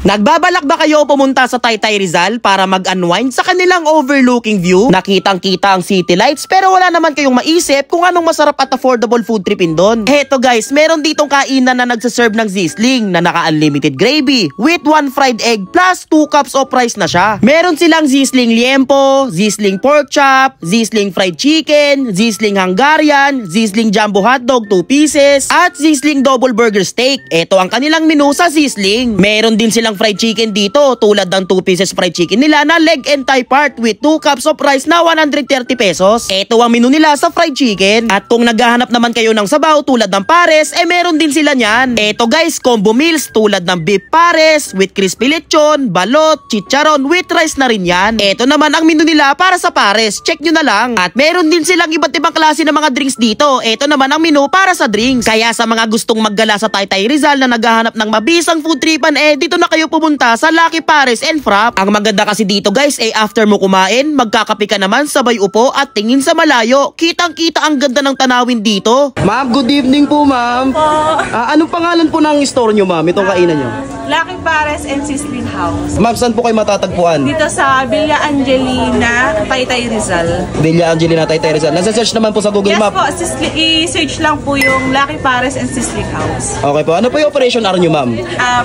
Nagbabalak ba kayo pumunta sa Taytay Rizal para mag-unwind sa kanilang overlooking view? Nakitang-kita ang city lights pero wala naman kayong maisip kung anong masarap at affordable food tripin doon. Heto guys, meron ditong kainan na nagsaserve ng Zisling na naka-unlimited gravy with 1 fried egg plus 2 cups of rice na siya. Meron silang Zisling liempo, Zisling pork chop, Zisling fried chicken, Zisling Hungarian, Zisling jumbo hotdog 2 pieces, at Zisling double burger steak. Ito ang kanilang menu sa Zisling. Meron din silang fried chicken dito tulad ng 2 pieces fried chicken nila na leg and thigh part with 2 cups of rice na 130 pesos. Ito ang menu nila sa fried chicken. At kung naghahanap naman kayo ng sabaw tulad ng pares, meron din sila niyan. Ito guys, combo meals tulad ng beef pares with crispy lechon, balot, chicharon with rice na rin yan. Ito naman ang menu nila para sa pares. Check nyo na lang. At meron din silang iba't ibang klase ng mga drinks dito. Ito naman ang menu para sa drinks. Kaya sa mga gustong maggala sa Taytay Rizal na naghahanap ng mabisang food tripan, dito na kayo pumunta sa Lucky Pares and Frap. Ang maganda kasi dito guys, after mo kumain, magkakape ka naman, sabay upo at tingin sa malayo. Kitang-kita ang ganda ng tanawin dito. Ma'am, good evening po ma'am. Anong pangalan po ng store nyo ma'am, itong kainan nyo? Lucky Pares and Zisling House. Ma'am, saan po kayo matatagpuan? Dito sa Villa Angelina, Taytay Rizal. Villa Angelina, Taytay Rizal. Nasa-search naman po sa Google Map. Yes po, i-search lang po yung Lucky Pares and Zisling House. Okay po, ano po yung operation hour nyo ma'am?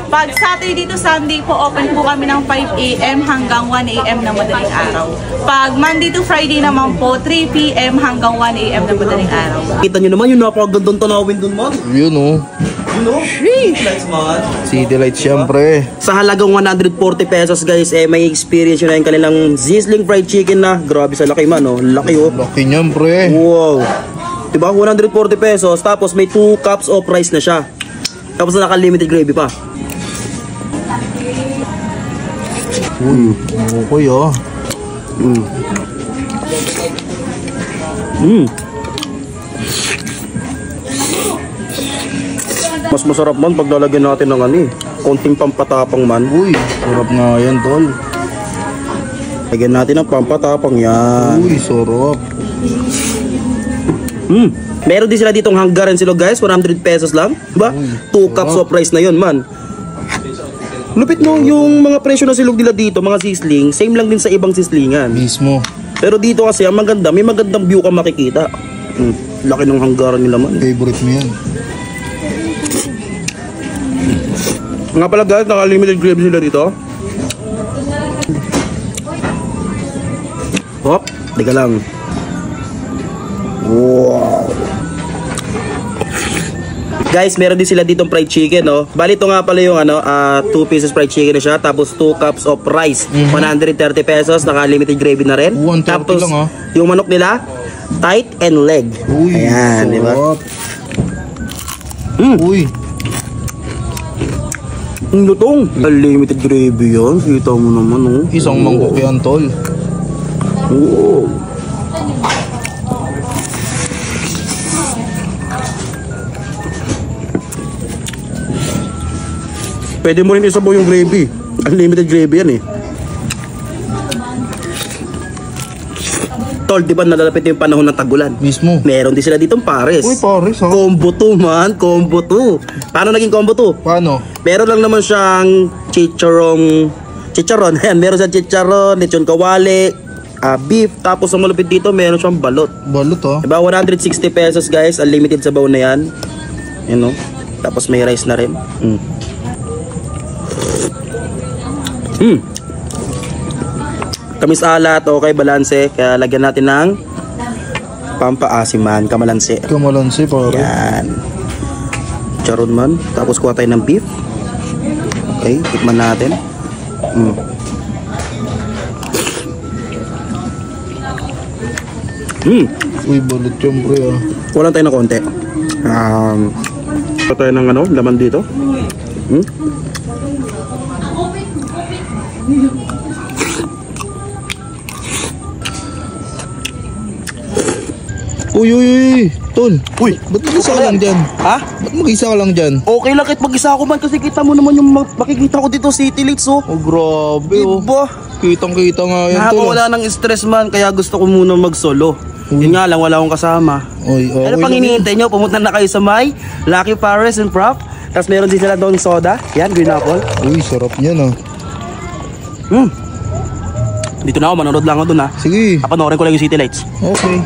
Pag Saturday dito, Sunday po, open po kami ng 5 AM hanggang 1 AM na madaling araw. Pag Monday to Friday naman po, 3 PM hanggang 1 AM na madaling araw. Kita nyo naman yung napakagandang tanawin dun ma'am. Yun oh. Sheesh! Lights man. City lights syempre. Sa halagang 140 pesos guys, may experience nyo na yung kanilang Zisling fried chicken na. Grabe sa laki man oh. Laki oh. Laki niyan pre. Wow. Diba? 140 pesos. Tapos may 2 cups of rice na siya. Tapos naka-limited gravy pa. Okay oh. Mas masarap man pag lalagyan natin ng konting pampatapang man. Uy, sarap nga yan tol. Lagyan natin ng pampatapang yan. Uy, sarap. Meron din sila ditong Hungarian silog guys, 100 pesos lang. Diba? 2 cups of rice na yun man. Lupit no, yung mga presyo ng silog nila dito, mga Zisling, same lang din sa ibang Zislingan. Mismo. Pero dito kasi ang maganda, may magandang view ka makikita. Laki ng Hungarian nila man. Favorite mo yan. Nga pala guys, naka-limited gravy sila dito. Hop, teka lang. Wow. Guys, meron din sila ditong fried chicken, no? Bali, ito nga pala yung 2 pieces fried chicken na siya. Tapos 2 cups of rice. 130 pesos, naka-limited gravy na rin. 130 tapos, lang yung manok nila, tight and leg. Uy, ayan, di ba? Uy. Ang lutong. Unlimited gravy yan. Kita mo naman, oh. Isang mangkok yan tol. Oo. Pwede mo rin isabaw yung gravy. Unlimited gravy yan Tol, di ba nalalapit yung panahon ng tagulan? Mismo. Meron din sila ditong pares. Uy, pares ha. Combo 2 man, combo 2. Paano naging combo 2? Paano? Meron lang naman siyang chicharon. Ayan, meron siyang chicharon, lechon kawali, beef. Tapos ang malupit dito, meron siyang balot. Balot ha. Diba, 160 pesos guys, unlimited sabaw na yan. Yan o. Tapos may rice na rin. Kamis alat, okay, balanse. Kaya lagyan natin ng pampaasim man, kamalansi. Kamalansi pare. Yan. Charon man. Tapos kuha tayo ng beef. Okay, tikman natin. Uy, balot yan pre ha. Kuha tayo ng konti. Kuha tayo ng laman dito. Uy, tol. Uy, ba't mag-isa ka lang dyan? Ha? Ba't mag-isa ka lang dyan? Okay lang kahit mag-isa ako man kasi kita mo naman yung makikita ko dito city lights oh. Oh, grabe oh. Diba? Kitang-kita nga yan tol. Nakakawala ng stress man kaya gusto ko muna mag-solo. Yun nga lang, wala akong kasama. Oy, Ano pang hinihintay nyo? Pumunta na kayo sa may Lucky Pares and Frap. Tapos meron din sila doon soda. Yan, green apple. Uy, sarap niyan ah. Dito na ako, manonood lang ako doon ha. Sige. Papanoorin ko lang yung City Lights. Okay.